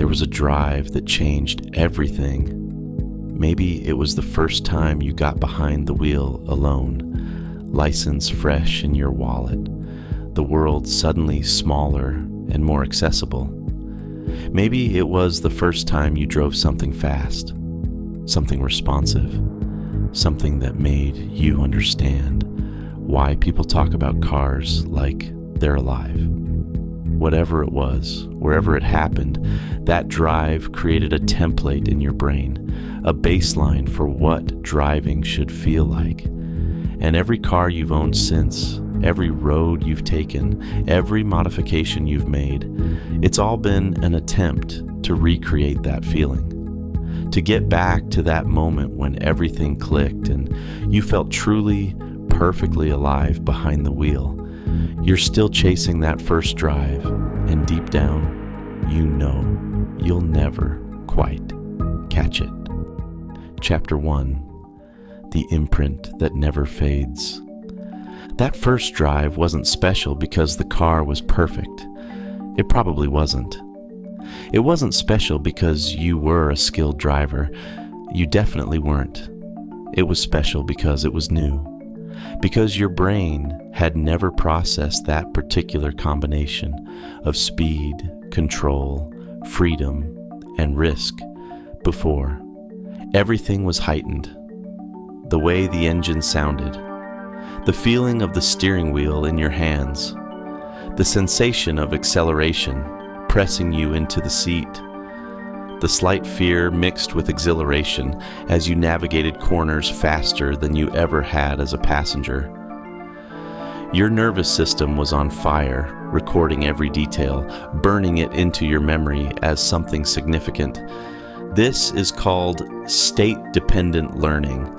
There was a drive that changed everything. Maybe it was the first time you got behind the wheel alone, license fresh in your wallet, the world suddenly smaller and more accessible. Maybe it was the first time you drove something fast, something responsive, something that made you understand why people talk about cars like they're alive. Whatever it was, wherever it happened, that drive created a template in your brain, a baseline for what driving should feel like. And every car you've owned since, every road you've taken, every modification you've made, it's all been an attempt to recreate that feeling. To get back to that moment when everything clicked and you felt truly, perfectly alive behind the wheel. You're still chasing that first drive, and deep down, you know you'll never quite catch it. Chapter 1: The Imprint That Never Fades. That first drive wasn't special because the car was perfect. It probably wasn't. It wasn't special because you were a skilled driver. You definitely weren't. It was special because it was new. Because your brain had never processed that particular combination of speed, control, freedom, and risk before. Everything was heightened. The way the engine sounded, the feeling of the steering wheel in your hands, the sensation of acceleration pressing you into the seat, the slight fear mixed with exhilaration as you navigated corners faster than you ever had as a passenger. Your nervous system was on fire, recording every detail, burning it into your memory as something significant. This is called state-dependent learning.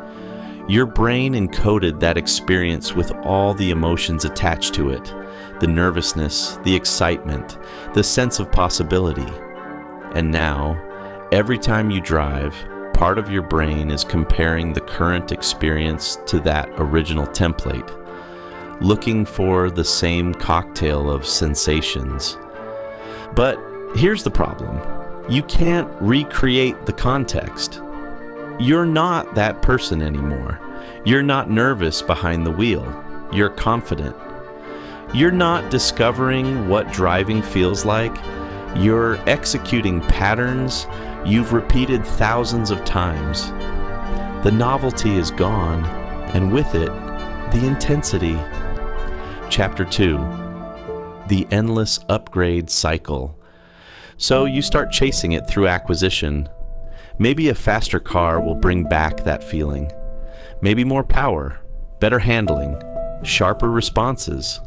Your brain encoded that experience with all the emotions attached to it, the nervousness, the excitement, the sense of possibility. And now, every time you drive, part of your brain is comparing the current experience to that original template, looking for the same cocktail of sensations. But here's the problem. You can't recreate the context. You're not that person anymore. You're not nervous behind the wheel. You're confident. You're not discovering what driving feels like. You're executing patterns you've repeated thousands of times. The novelty is gone, and with it, the intensity. Chapter 2: The Endless Upgrade Cycle. So you start chasing it through acquisition. Maybe a faster car will bring back that feeling. Maybe more power, better handling, sharper responses.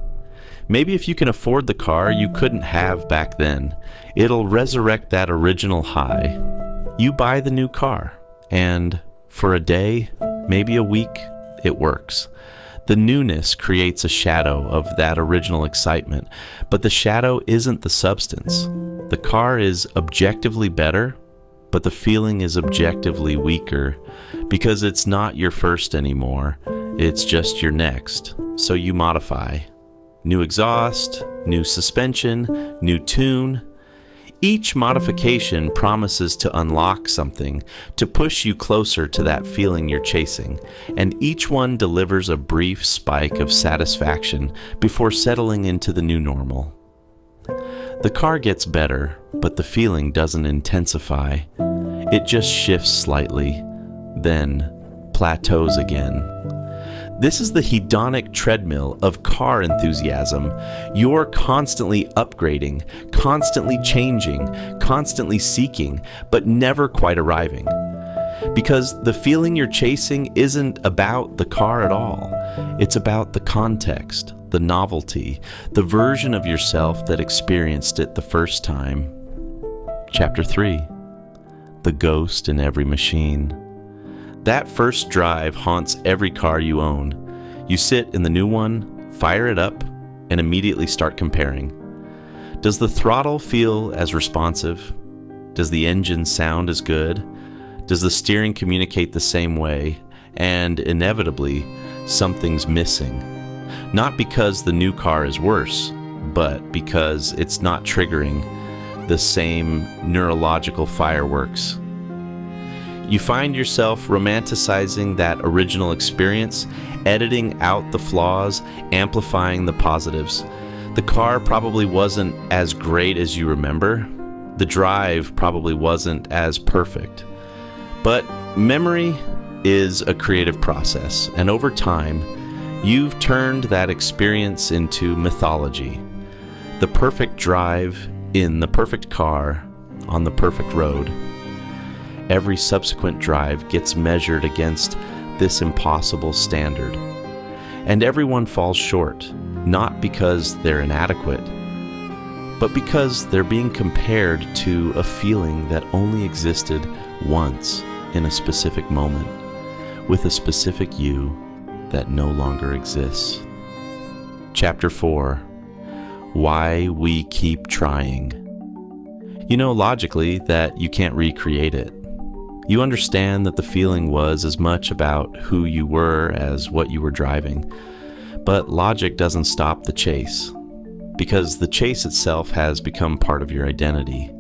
Maybe if you can afford the car you couldn't have back then, it'll resurrect that original high. You buy the new car, and for a day, maybe a week, it works. The newness creates a shadow of that original excitement, but the shadow isn't the substance. The car is objectively better, but the feeling is objectively weaker because it's not your first anymore. It's just your next. So you modify. New exhaust, new suspension, new tune. Each modification promises to unlock something, to push you closer to that feeling you're chasing, and each one delivers a brief spike of satisfaction before settling into the new normal. The car gets better, but the feeling doesn't intensify. It just shifts slightly, then plateaus again. This is the hedonic treadmill of car enthusiasm. You're constantly upgrading, constantly changing, constantly seeking, but never quite arriving. Because the feeling you're chasing isn't about the car at all. It's about the context, the novelty, the version of yourself that experienced it the first time. Chapter 3: The Ghost in Every Machine. That first drive haunts every car you own. You sit in the new one, fire it up, and immediately start comparing. Does the throttle feel as responsive? Does the engine sound as good? Does the steering communicate the same way? And inevitably, something's missing. Not because the new car is worse, but because it's not triggering the same neurological fireworks. You find yourself romanticizing that original experience, editing out the flaws, amplifying the positives. The car probably wasn't as great as you remember. The drive probably wasn't as perfect. But memory is a creative process, and over time, you've turned that experience into mythology. The perfect drive in the perfect car on the perfect road. Every subsequent drive gets measured against this impossible standard. And everyone falls short, not because they're inadequate, but because they're being compared to a feeling that only existed once in a specific moment, with a specific you that no longer exists. Chapter 4. Why we keep trying. You know logically that you can't recreate it. You understand that the feeling was as much about who you were as what you were driving. But logic doesn't stop the chase, because the chase itself has become part of your identity.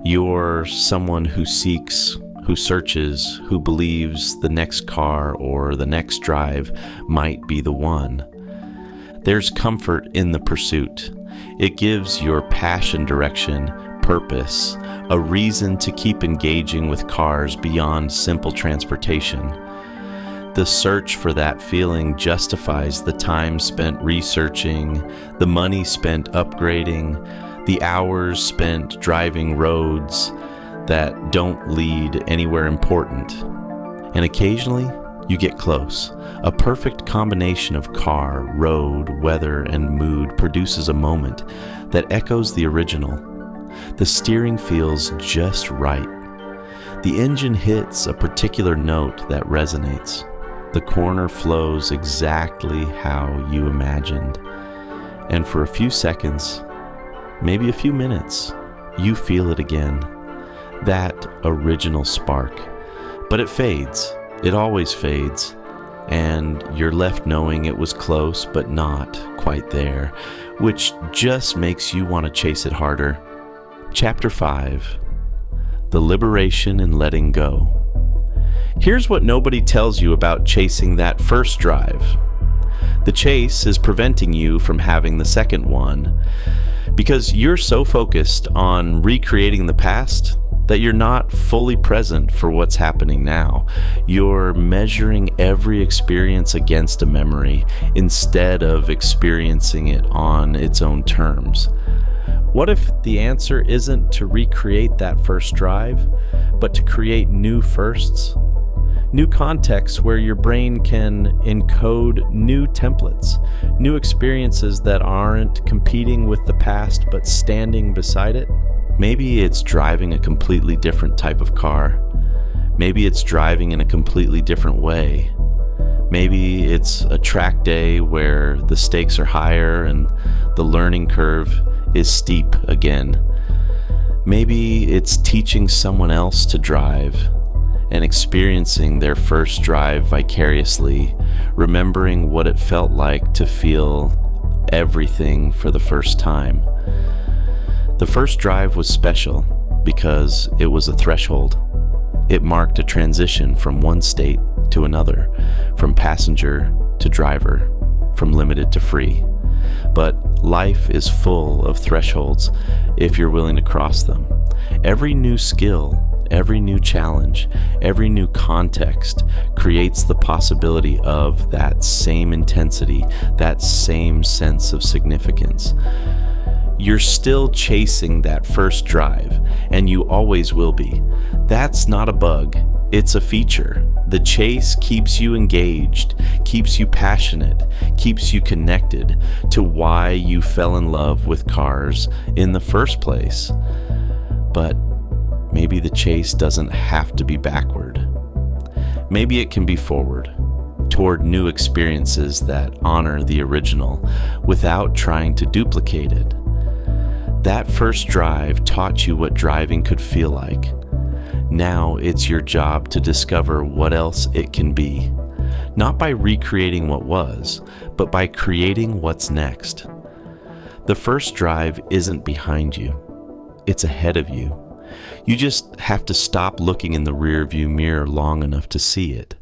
You're someone who seeks, who searches, who believes the next car or the next drive might be the one. There's comfort in the pursuit. It gives your passion direction, purpose, a reason to keep engaging with cars beyond simple transportation. The search for that feeling justifies the time spent researching, the money spent upgrading, the hours spent driving roads that don't lead anywhere important. And occasionally, you get close. A perfect combination of car, road, weather, and mood produces a moment that echoes the original. The steering feels just right. The engine hits a particular note that resonates. The corner flows exactly how you imagined. And for a few seconds, maybe a few minutes, you feel it again. That original spark. But it fades. It always fades. And you're left knowing it was close, but not quite there, which just makes you want to chase it harder. Chapter 5. The Liberation in Letting Go. Here's what nobody tells you about chasing that first drive. The chase is preventing you from having the second one, because you're so focused on recreating the past that you're not fully present for what's happening now. You're measuring every experience against a memory instead of experiencing it on its own terms. What if the answer isn't to recreate that first drive, but to create new firsts? New contexts where your brain can encode new templates, new experiences that aren't competing with the past but standing beside it? Maybe it's driving a completely different type of car. Maybe it's driving in a completely different way. Maybe it's a track day where the stakes are higher and the learning curve is steep again. Maybe it's teaching someone else to drive and experiencing their first drive vicariously, remembering what it felt like to feel everything for the first time. The first drive was special because it was a threshold. It marked a transition from one state to another, from passenger to driver, from limited to free. But life is full of thresholds if you're willing to cross them. Every new skill, every new challenge, every new context creates the possibility of that same intensity, that same sense of significance. You're still chasing that first drive, and you always will be. That's not a bug, it's a feature. The chase keeps you engaged, keeps you passionate, keeps you connected to why you fell in love with cars in the first place. But maybe the chase doesn't have to be backward. Maybe it can be forward, toward new experiences that honor the original without trying to duplicate it. That first drive taught you what driving could feel like. Now it's your job to discover what else it can be, not by recreating what was, but by creating what's next. The first drive isn't behind you. It's ahead of you. You just have to stop looking in the rearview mirror long enough to see it.